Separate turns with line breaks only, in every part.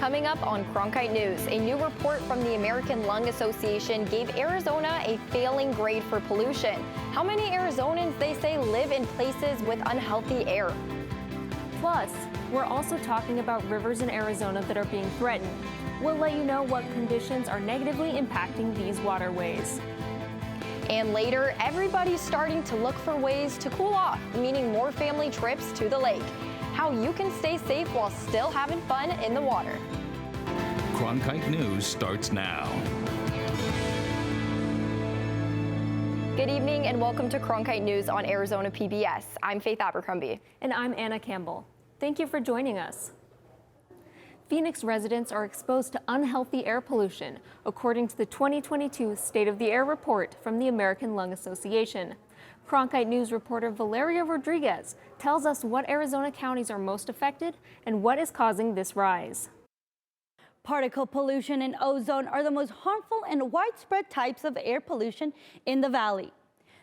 Coming up on Cronkite News, a new report from the American Lung Association gave Arizona a failing grade for pollution. How many Arizonans, they say, live in places with unhealthy air?
Plus, we're also talking about rivers in Arizona that are being threatened. We'll let you know what conditions are negatively impacting these waterways.
And later, everybody's starting to look for ways to cool off, meaning more family trips to the lake. How you can stay safe while still having fun in the water.
Cronkite News starts now.
Good evening and welcome to Cronkite News on Arizona PBS. I'm Faith Abercrombie.
And I'm Anna Campbell. Thank you for joining us. Phoenix residents are exposed to unhealthy air pollution, according to the 2022 State of the Air report from the American Lung Association. Cronkite News reporter Valeria Rodriguez tells us what Arizona counties are most affected and what is causing this rise.
Particle pollution and ozone are the most harmful and widespread types of air pollution in the valley.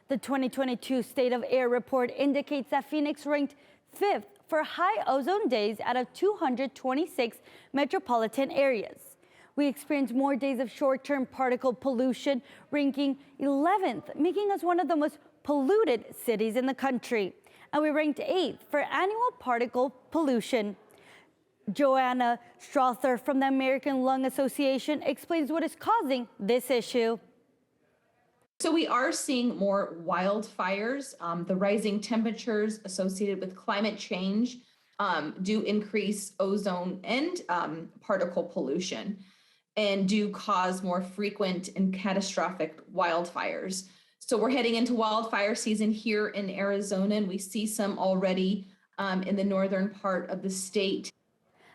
The 2022 State of Air report indicates that Phoenix ranked 5th for high ozone days out of 226 metropolitan areas. We experienced more days of short-term particle pollution, ranking 11th, making us one of the most polluted cities in the country. And we ranked 8th for annual particle pollution. Joanna Strother from the American Lung Association explains what is causing this issue.
So we are seeing more wildfires. The rising temperatures associated with climate change do increase ozone and particle pollution and do cause more frequent and catastrophic wildfires. So we're heading into wildfire season here in Arizona, and we see some already in the northern part of the state.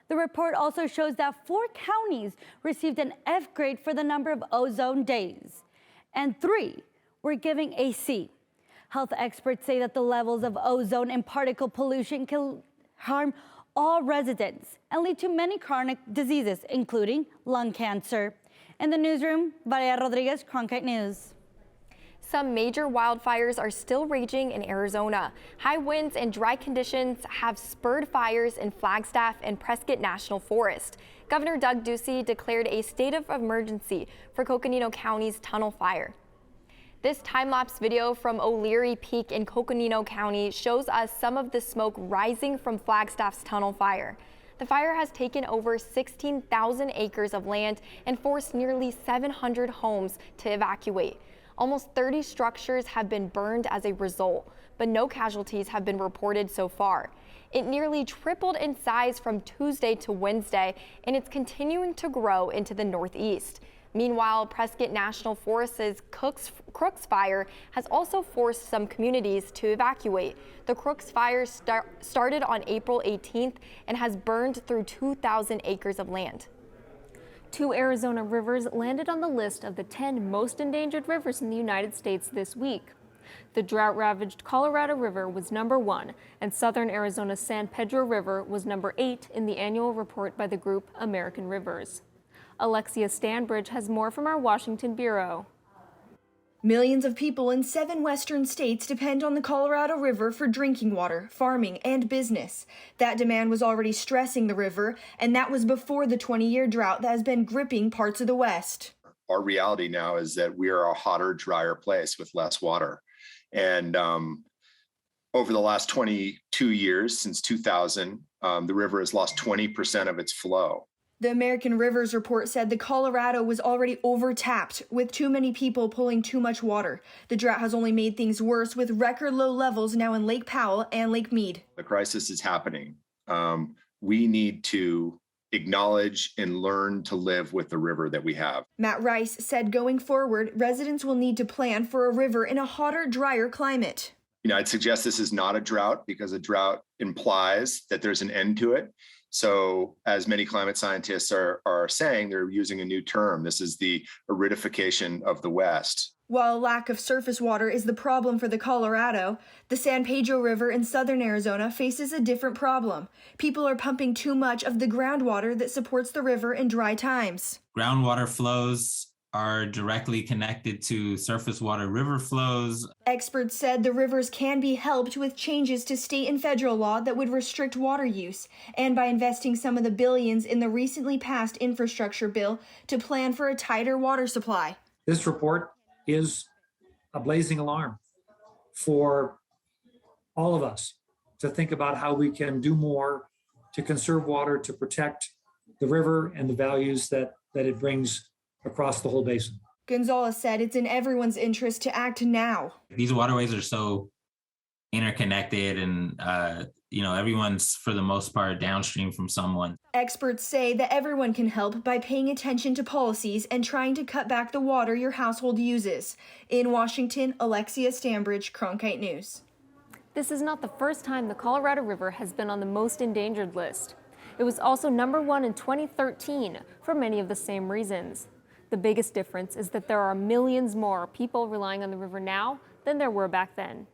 The report also shows that 4 counties received an F grade for the number of ozone days, and 3 were giving a C. Health experts say that the levels of ozone and particle pollution can harm all residents and lead to many chronic diseases, including lung cancer. In the newsroom, Valeria Rodriguez, Cronkite News.
Some major wildfires are still raging in Arizona. High winds and dry conditions have spurred fires in Flagstaff and Prescott National Forest. Governor Doug Ducey declared a state of emergency for Coconino County's tunnel fire. This time-lapse video from O'Leary Peak in Coconino County shows us some of the smoke rising from Flagstaff's tunnel fire. The fire has taken over 16,000 acres of land and forced nearly 700 homes to evacuate. Almost 30 structures have been burned as a result, but no casualties have been reported so far. It nearly tripled in size from Tuesday to Wednesday, and it's continuing to grow into the northeast. Meanwhile, Prescott National Forest's Crooks Fire has also forced some communities to evacuate. The Crooks Fire started on April 18th and has burned through 2,000 acres of land.
2 Arizona rivers landed on the list of the 10 most endangered rivers in the United States this week. The drought-ravaged Colorado River was number 1, and southern Arizona's San Pedro River was number 8 in the annual report by the group American Rivers. Alexia Stanbridge has more from our Washington bureau.
Millions of people in 7 western states depend on the Colorado River for drinking water, farming, and business. That demand was already stressing the river, and that was before the 20-year drought that has been gripping parts of the West.
Our reality now is that we are a hotter, drier place with less water. And over the last 22 years, since 2000, the river has lost 20% of its flow.
The American Rivers report said the Colorado was already overtapped, with too many people pulling too much water. The drought has only made things worse, with record low levels now in Lake Powell and Lake Mead.
The crisis is happening. We need to acknowledge and learn to live with the river that we have.
Matt Rice said going forward, residents will need to plan for a river in a hotter, drier climate.
I'd suggest this is not a drought because a drought implies that there's an end to it. So as many climate scientists are saying, they're using a new term. This is the aridification of the West.
While a lack of surface water is the problem for the Colorado, the San Pedro River in southern Arizona faces a different problem. People are pumping too much of the groundwater that supports the river in dry times.
Groundwater flows are directly connected to surface water river flows.
Experts said the rivers can be helped with changes to state and federal law that would restrict water use, and by investing some of the billions in the recently passed infrastructure bill to plan for a tighter water supply.
This report is a blazing alarm for all of us to think about how we can do more to conserve water, to protect the river and the values that it brings across the whole basin.
Gonzalez said it's in everyone's interest to act now.
These waterways are so interconnected and, everyone's, for the most part, downstream from someone.
Experts say that everyone can help by paying attention to policies and trying to cut back the water your household uses. In Washington, Alexia Stambridge, Cronkite News.
This is not the first time the Colorado River has been on the most endangered list. It was also #1 in 2013 for many of the same reasons. The biggest difference is that there are millions more people relying on the river now than there were back then.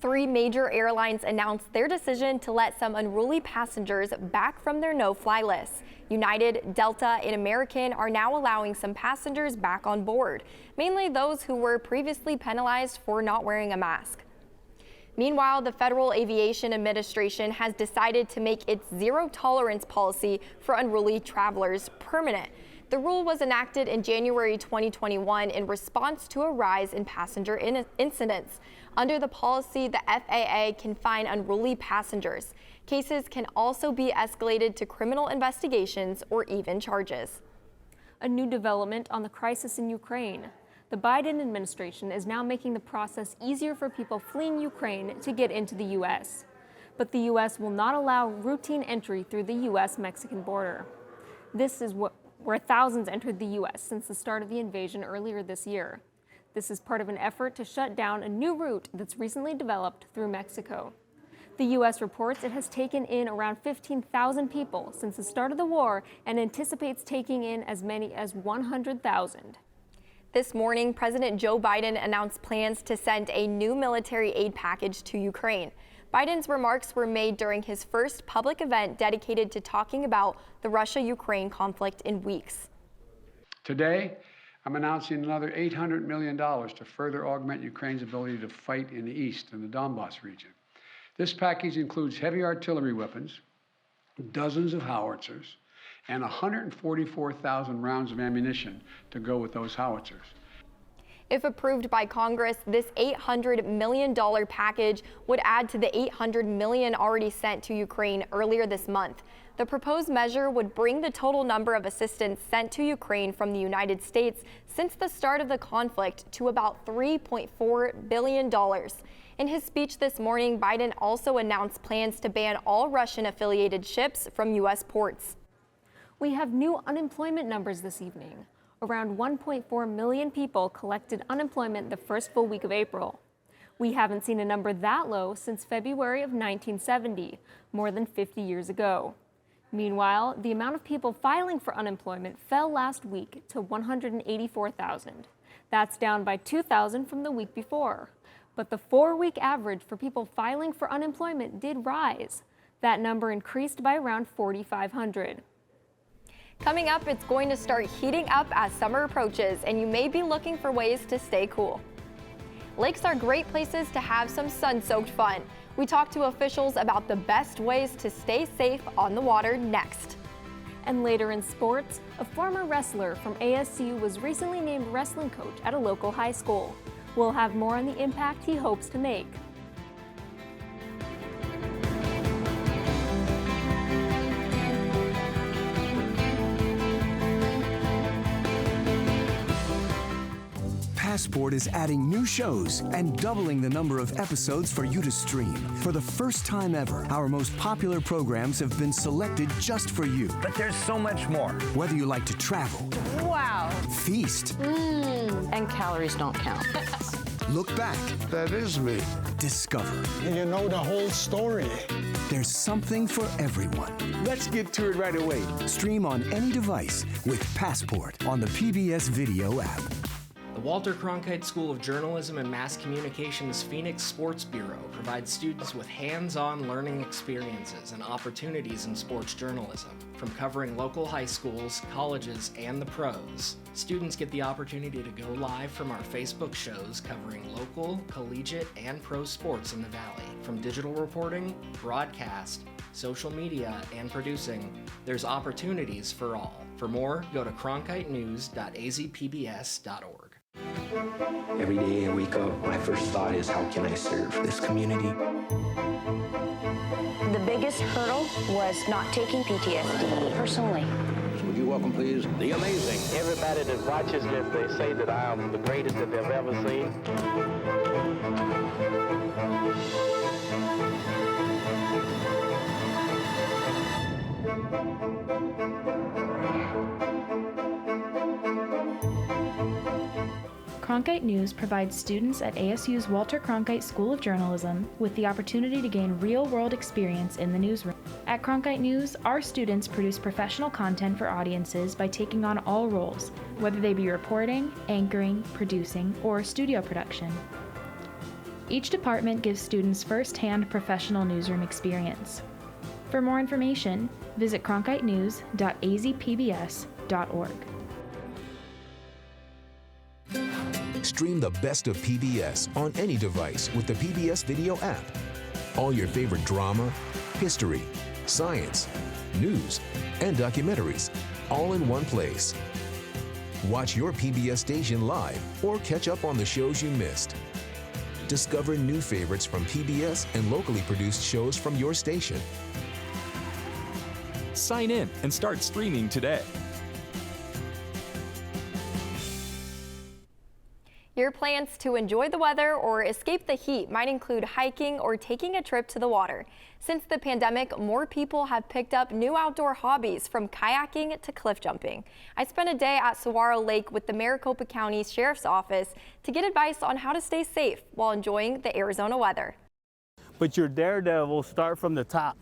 3 major airlines announced their decision to let some unruly passengers back from their no-fly lists. United, Delta, and American are now allowing some passengers back on board, mainly those who were previously penalized for not wearing a mask. Meanwhile, the Federal Aviation Administration has decided to make its zero-tolerance policy for unruly travelers permanent. The rule was enacted in January 2021 in response to a rise in passenger incidents. Under the policy, the FAA can fine unruly passengers. Cases can also be escalated to criminal investigations or even charges.
A new development on the crisis in Ukraine. The Biden administration is now making the process easier for people fleeing Ukraine to get into the U.S. But the U.S. will not allow routine entry through the U.S.-Mexican border. This is where thousands entered the U.S. since the start of the invasion earlier this year. This is part of an effort to shut down a new route that's recently developed through Mexico. The U.S. reports it has taken in around 15,000 people since the start of the war and anticipates taking in as many as 100,000.
This morning, President Joe Biden announced plans to send a new military aid package to Ukraine. Biden's remarks were made during his first public event dedicated to talking about the Russia-Ukraine conflict in weeks.
Today, I'm announcing another $800 million to further augment Ukraine's ability to fight in the east in the Donbas region. This package includes heavy artillery weapons, dozens of howitzers, and 144,000 rounds of ammunition to go with those howitzers.
If approved by Congress, this $800 million package would add to the $800 million already sent to Ukraine earlier this month. The proposed measure would bring the total number of assistance sent to Ukraine from the United States since the start of the conflict to about $3.4 billion. In his speech this morning, Biden also announced plans to ban all Russian-affiliated ships from U.S. ports.
We have new unemployment numbers this evening. Around 1.4 million people collected unemployment the first full week of April. We haven't seen a number that low since February of 1970, more than 50 years ago. Meanwhile, the amount of people filing for unemployment fell last week to 184,000. That's down by 2,000 from the week before. But the 4-week average for people filing for unemployment did rise. That number increased by around 4,500.
Coming up, it's going to start heating up as summer approaches, and you may be looking for ways to stay cool. Lakes are great places to have some sun-soaked fun. We talk to officials about the best ways to stay safe on the water next.
And later in sports, a former wrestler from ASU was recently named wrestling coach at a local high school. We'll have more on the impact he hopes to make.
Passport is adding new shows and doubling the number of episodes for you to stream. For the first time ever, our most popular programs have been selected just for you.
But there's so much more.
Whether you like to travel,
wow,
feast,
and calories don't count.
Look back,
that is me.
Discover.
And you know the whole story.
There's something for everyone.
Let's get to it right away.
Stream on any device with Passport on the PBS Video app.
The
Walter Cronkite School of Journalism and Mass Communication's Phoenix Sports Bureau provides students with hands-on learning experiences and opportunities in sports journalism. From covering local high schools, colleges, and the pros, students get the opportunity to go live from our Facebook shows covering local, collegiate, and pro sports in the Valley. From digital reporting, broadcast, social media, and producing, there's opportunities for all. For more, go to cronkitenews.azpbs.org.
Every day I wake up, my first thought is, how can I serve this community?
The biggest hurdle was not taking PTSD personally.
So would you welcome, please, the amazing.
Everybody that watches this, they say that I am the greatest that they've ever seen.
Cronkite News provides students at ASU's Walter Cronkite School of Journalism with the opportunity to gain real-world experience in the newsroom. At Cronkite News, our students produce professional content for audiences by taking on all roles, whether they be reporting, anchoring, producing, or studio production. Each department gives students first-hand professional newsroom experience. For more information, visit cronkitenews.azpbs.org.
Stream the best of PBS on any device with the PBS Video app. All your favorite drama, history, science, news, and documentaries, all in one place. Watch your PBS station live or catch up on the shows you missed. Discover new favorites from PBS and locally produced shows from your station.
Sign in and start streaming today.
Your plans to enjoy the weather or escape the heat might include hiking or taking a trip to the water. Since the pandemic, more people have picked up new outdoor hobbies, from kayaking to cliff jumping. I spent a day at Saguaro Lake with the Maricopa County Sheriff's Office to get advice on how to stay safe while enjoying the Arizona weather.
But your daredevil, start from the top,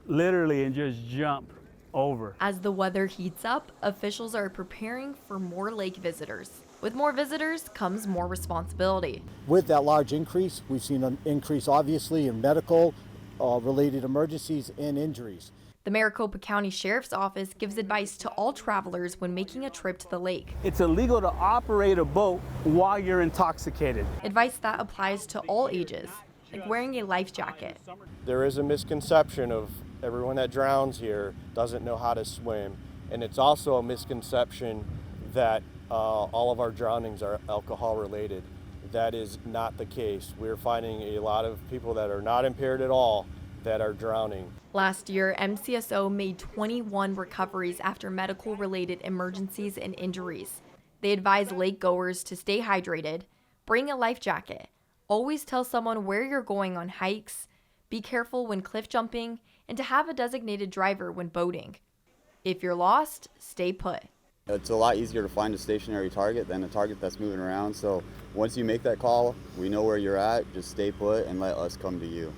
literally, and just jump over.
As the weather heats up, officials are preparing for more lake visitors. With more visitors comes more responsibility.
With that large increase, we've seen an increase obviously in medical related emergencies and injuries.
The Maricopa County Sheriff's Office gives advice to all travelers when making a trip to the lake.
It's illegal to operate a boat while you're intoxicated.
Advice that applies to all ages, like wearing a life jacket.
There is a misconception of everyone that drowns here doesn't know how to swim, and it's also a misconception that all of our drownings are alcohol related. That is not the case. We're finding a lot of people that are not impaired at all that are drowning.
Last year, MCSO made 21 recoveries after medical related emergencies and injuries. They advise lake goers to stay hydrated, bring a life jacket, always tell someone where you're going on hikes, be careful when cliff jumping, and to have a designated driver when boating. If you're lost, stay put.
It's a lot easier to find a stationary target than a target that's moving around. So once you make that call, we know where you're at, just stay put and let us come to you.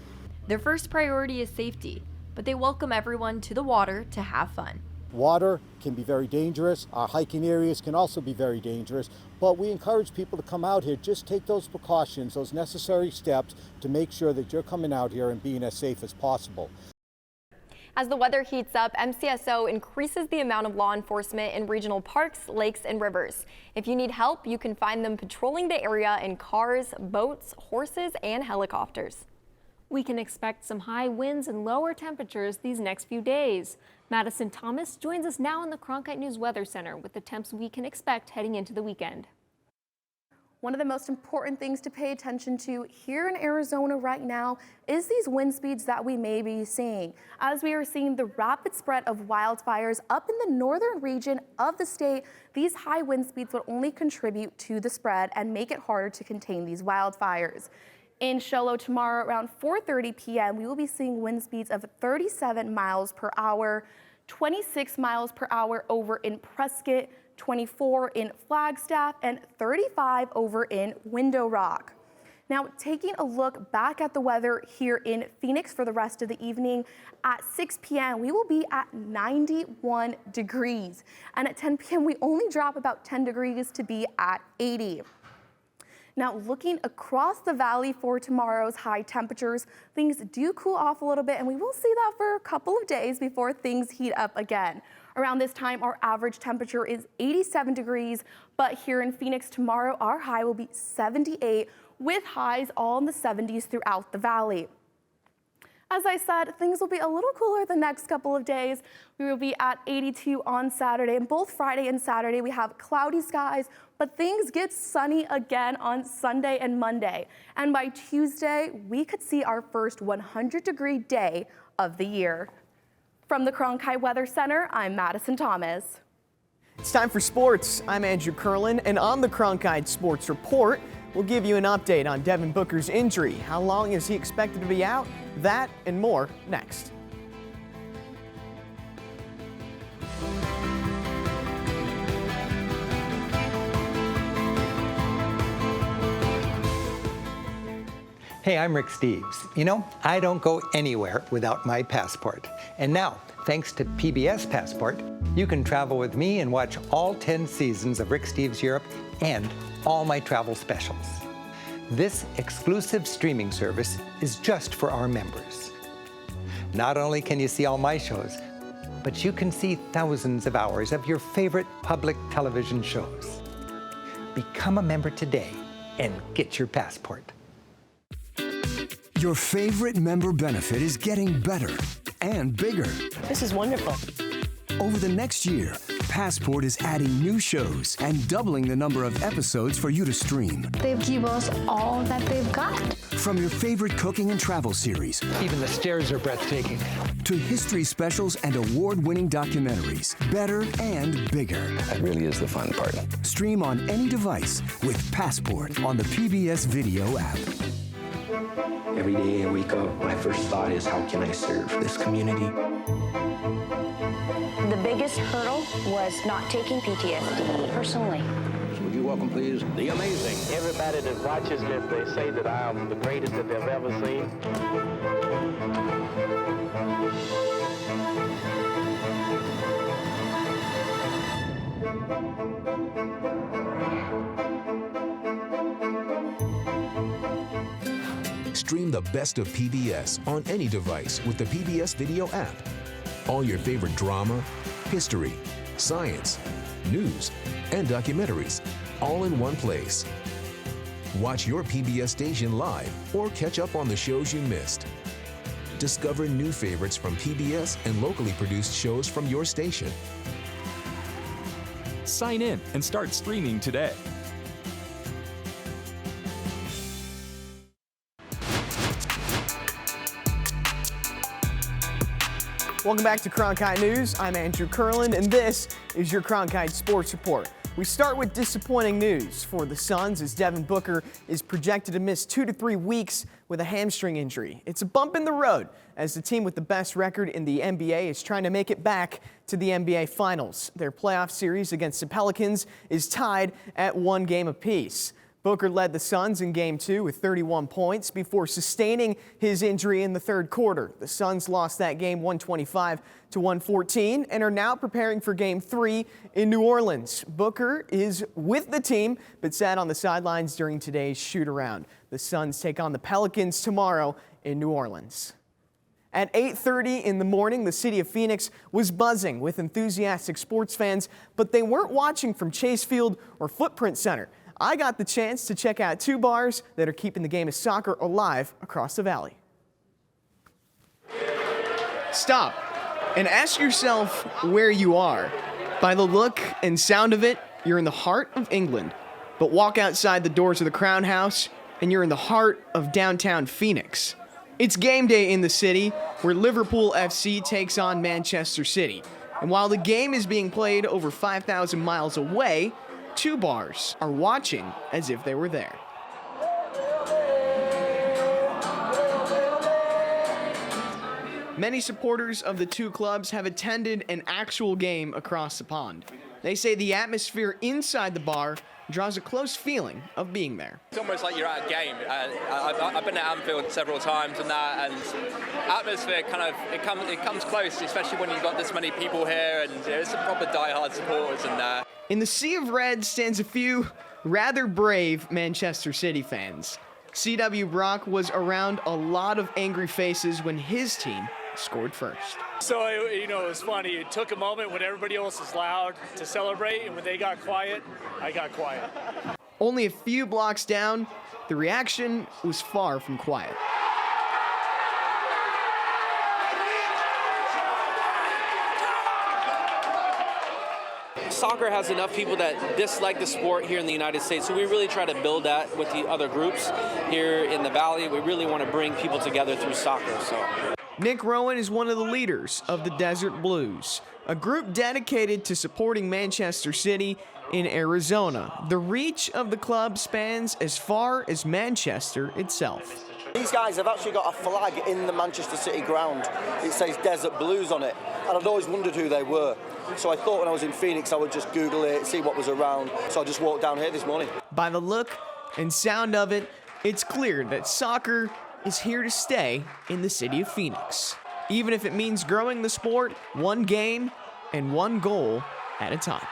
Their first priority is safety, but they welcome everyone to the water to have fun.
Water can be very dangerous. Our hiking areas can also be very dangerous, but we encourage people to come out here. Just take those precautions, those necessary steps to make sure that you're coming out here and being as safe as possible.
As the weather heats up, MCSO increases the amount of law enforcement in regional parks, lakes, and rivers. If you need help, you can find them patrolling the area in cars, boats, horses, and helicopters.
We can expect some high winds and lower temperatures these next few days. Madison Thomas joins us now in the Cronkite News Weather Center with the temps we can expect heading into the weekend.
One of the most important things to pay attention to here in Arizona right now is these wind speeds that we may be seeing. As we are seeing the rapid spread of wildfires up in the northern region of the state, these high wind speeds will only contribute to the spread and make it harder to contain these wildfires. In Show Low tomorrow around 4:30 p.m., we will be seeing wind speeds of 37 miles per hour, 26 miles per hour over in Prescott, 24 in Flagstaff, and 35 over in Window Rock. Now, taking a look back at the weather here in Phoenix for the rest of the evening, at 6 p.m. we will be at 91 degrees. And at 10 p.m. we only drop about 10 degrees to be at 80. Now, looking across the valley for tomorrow's high temperatures, things do cool off a little bit, and we will see that for a couple of days before things heat up again. Around this time, our average temperature is 87 degrees, but here in Phoenix tomorrow, our high will be 78, with highs all in the 70s throughout the valley. As I said, things will be a little cooler the next couple of days. We will be at 82 on Saturday, and both Friday and Saturday we have cloudy skies, but things get sunny again on Sunday and Monday. And by Tuesday, we could see our first 100-degree day of the year. From the Cronkite Weather Center, I'm Madison Thomas.
It's time for sports. I'm Andrew KURLAND, and on the Cronkite Sports Report, we'll give you an update on Devin Booker's injury. How long is he expected to be out? That and more next.
Hey, I'm Rick Steves. You know, I don't go anywhere without my passport. And now, thanks to PBS Passport, you can travel with me and watch all 10 seasons of Rick Steves Europe and all my travel specials. This exclusive streaming service is just for our members. Not only can you see all my shows, but you can see thousands of hours of your favorite public television shows. Become a member today and get your passport.
Your favorite member benefit is getting better and bigger.
This is wonderful.
Over the next year, Passport is adding new shows and doubling the number of episodes for you to stream.
They give us all that they've got.
From your favorite cooking and travel series.
Even the stairs are breathtaking.
To history specials and award-winning documentaries. Better and bigger.
That really is the fun part.
Stream on any device with Passport on the PBS Video app.
Every day I wake up, my first thought is, how can I serve this community?
The biggest hurdle was not taking PTSD personally.
Would you welcome, please, the amazing.
Everybody that watches this, they say that I am the greatest that they've ever seen.
Stream the best of PBS on any device with the PBS Video app. All your favorite drama, history, science, news, and documentaries, all in one place. Watch your PBS station live or catch up on the shows you missed. Discover new favorites from PBS and locally produced shows from your station.
Sign in and start streaming today.
Welcome back to Cronkite News. I'm Andrew KURLAND, and this is your Cronkite Sports Report. We start with disappointing news for the Suns as Devin Booker is projected to miss 2 to 3 weeks with a hamstring injury. It's a bump in the road as the team with the best record in the NBA is trying to make it back to the NBA Finals. Their playoff series against the Pelicans is tied at 1 game apiece. Booker led the Suns in Game 2 with 31 points before sustaining his injury in the third quarter. The Suns lost that game 125-114 and are now preparing for Game 3 in New Orleans. Booker is with the team but sat on the sidelines during today's shoot-around. The Suns take on the Pelicans tomorrow in New Orleans. At 8:30 in the morning, the city of Phoenix was buzzing with enthusiastic sports fans, but they weren't watching from Chase Field or Footprint Center. I got the chance to check out 2 bars that are keeping the game of soccer alive across the valley. Stop and ask yourself where you are. By the look and sound of it, you're in the heart of England. But walk outside the doors of the Crown House and you're in the heart of downtown Phoenix. It's game day in the city where Liverpool FC takes on Manchester City. And while the game is being played over 5,000 miles away, 2 bars are watching as if they were there. Many supporters of the 2 clubs have attended an actual game across the pond. They say the atmosphere inside the bar draws a close feeling of being there.
It's almost like you're at a game. I've been at Anfield several times and atmosphere it comes close, especially when you've got this many people here, and there's some proper diehard supporters in there.
In the sea of red stands a few rather brave Manchester City fans. C.W. Brock was around a lot of angry faces when his team scored first.
So, it was funny. It took a moment when everybody else was loud to celebrate, and when they got quiet, I got quiet.
Only a few blocks down, the reaction was far from quiet.
Soccer has enough people that dislike the sport here in the United States, so we really try to build that with the other groups here in the Valley. We really want to bring people together through soccer.
Nick ROEN is one of the leaders of the Desert Blues, a group dedicated to supporting Manchester City in Arizona. The reach of the club spans as far as Manchester itself.
These guys have actually got a flag in the Manchester City ground. It says Desert Blues on it, and I'd always wondered who they were. So I thought when I was in Phoenix I would just Google it, see what was around. So I just walked down here this morning.
By the look and sound of it, it's clear that soccer is here to stay in the city of Phoenix, even if it means growing the sport one game and one goal at a time.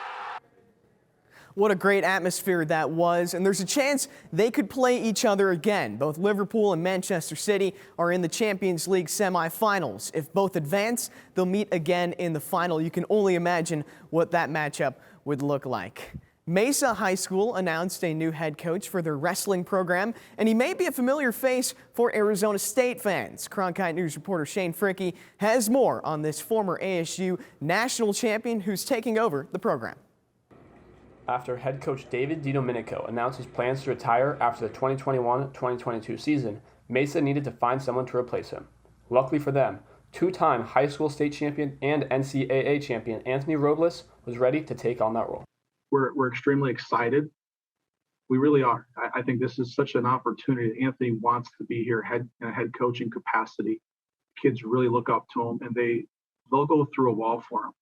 What a great atmosphere that was, and there's a chance they could play each other again. Both Liverpool and Manchester City are in the Champions League semifinals. If both advance, they'll meet again in the final. You can only imagine what that matchup would look like. Mesa High School announced a new head coach for their wrestling program, and he may be a familiar face for Arizona State fans. Cronkite News reporter Shane Fricke has more on this former ASU national champion who's taking over the program.
After head coach David DiDomenico announced his plans to retire after the 2021-2022 season, Mesa needed to find someone to replace him. Luckily for them, two-time high school state champion and NCAA champion Anthony Robles was ready to take on that role.
We're extremely excited. We really are. I think this is such an opportunity. Anthony wants to be here in a head coaching capacity. Kids really look up to him, and they'll go through a wall for him.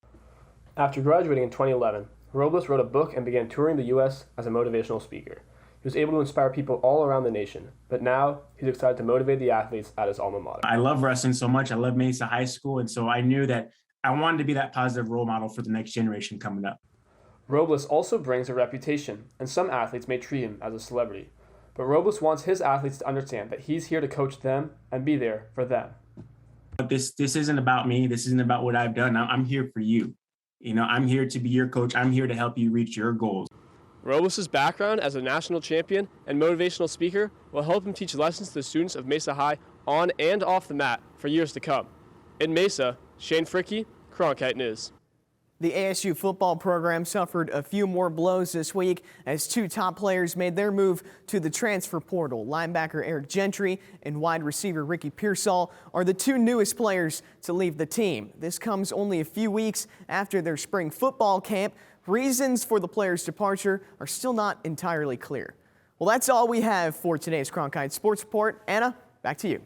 After graduating in 2011, Robles wrote a book and began touring the U.S. as a motivational speaker. He was able to inspire people all around the nation, but now he's excited to motivate the athletes at his alma mater.
I love wrestling so much. I love Mesa High School, and so I knew that I wanted to be that positive role model for the next generation coming up.
Robles also brings a reputation, and some athletes may treat him as a celebrity. But Robles wants his athletes to understand that he's here to coach them and be there for them.
This isn't about me. This isn't about what I've done. I'm here for you. I'm here to be your coach. I'm here to help you reach your goals.
Robles' background as a national champion and motivational speaker will help him teach lessons to the students of Mesa High on and off the mat for years to come. In Mesa, Shane Fricke, Cronkite News.
The ASU football program suffered a few more blows this week as two top players made their move to the transfer portal. Linebacker Eric Gentry and wide receiver Ricky Pearsall are the two newest players to leave the team. This comes only a few weeks after their spring football camp. Reasons for the players' departure are still not entirely clear. Well, that's all we have for today's Cronkite Sports Report. Anna, back to you.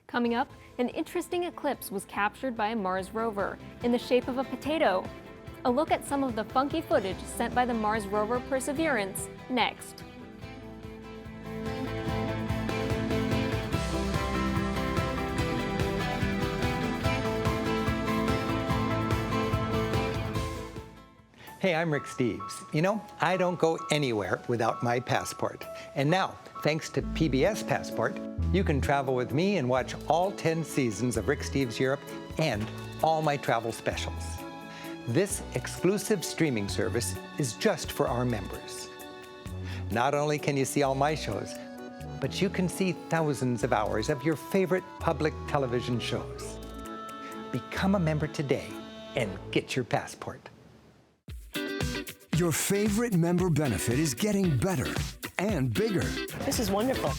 Coming up, an interesting eclipse was captured by a Mars rover in the shape of a potato. A look at some of the funky footage sent by the Mars rover Perseverance next.
Hey, I'm Rick Steves. I don't go anywhere without my passport. And now, thanks to PBS Passport, you can travel with me and watch all 10 seasons of Rick Steves Europe and all my travel specials. This exclusive streaming service is just for our members. Not only can you see all my shows, but you can see thousands of hours of your favorite public television shows. Become a member today and get your passport.
Your favorite member benefit is getting better and bigger.
This is wonderful.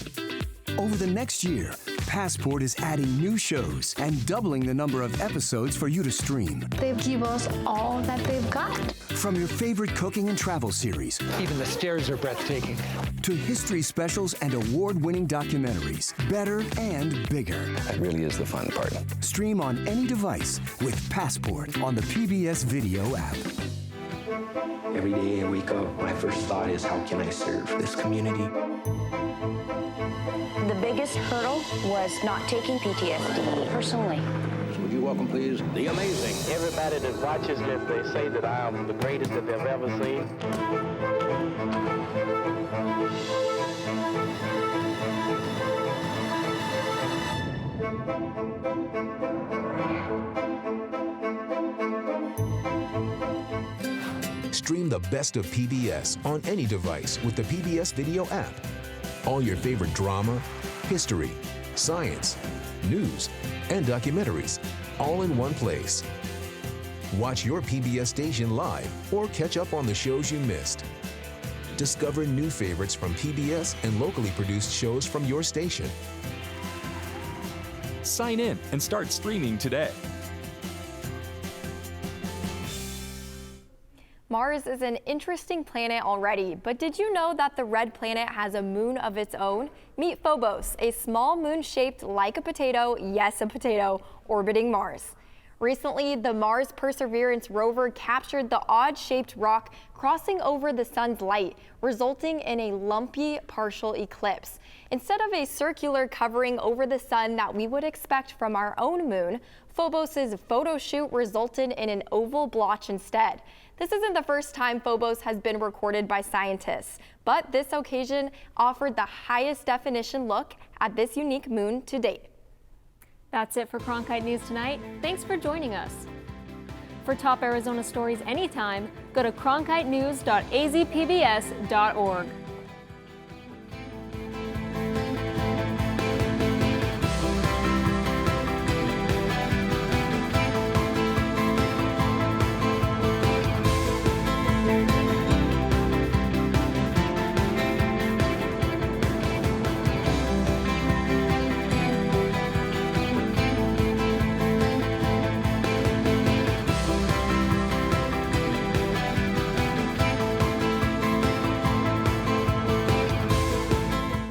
Over the next year, Passport is adding new shows and doubling the number of episodes for you to stream.
They give us all that they've got.
From your favorite cooking and travel series.
Even the stairs are breathtaking.
To history specials and award-winning documentaries. Better and bigger.
That really is the fun part.
Stream on any device with Passport on the PBS Video app.
Every day I wake up, my first thought is, how can I serve this community?
The biggest hurdle was not taking PTSD personally.
Would you welcome, please, the amazing.
Everybody that watches this, they say that I am the greatest that they've ever seen.
Stream the best of PBS on any device with the PBS Video app. All your favorite drama, history, science, news, and documentaries, all in one place. Watch your PBS station live or catch up on the shows you missed. Discover new favorites from PBS and locally produced shows from your station.
Sign in and start streaming today.
Mars is an interesting planet already, but did you know that the red planet has a moon of its own? Meet Phobos, a small moon shaped like a potato, yes, a potato, orbiting Mars. Recently, the Mars Perseverance rover captured the odd-shaped rock crossing over the sun's light, resulting in a lumpy partial eclipse. Instead of a circular covering over the sun that we would expect from our own moon, Phobos' photo shoot resulted in an oval blotch instead. This isn't the first time Phobos has been recorded by scientists, but this occasion offered the highest definition look at this unique moon to date. That's it for Cronkite News tonight. Thanks for joining us. For top Arizona stories anytime, go to cronkitenews.azpbs.org.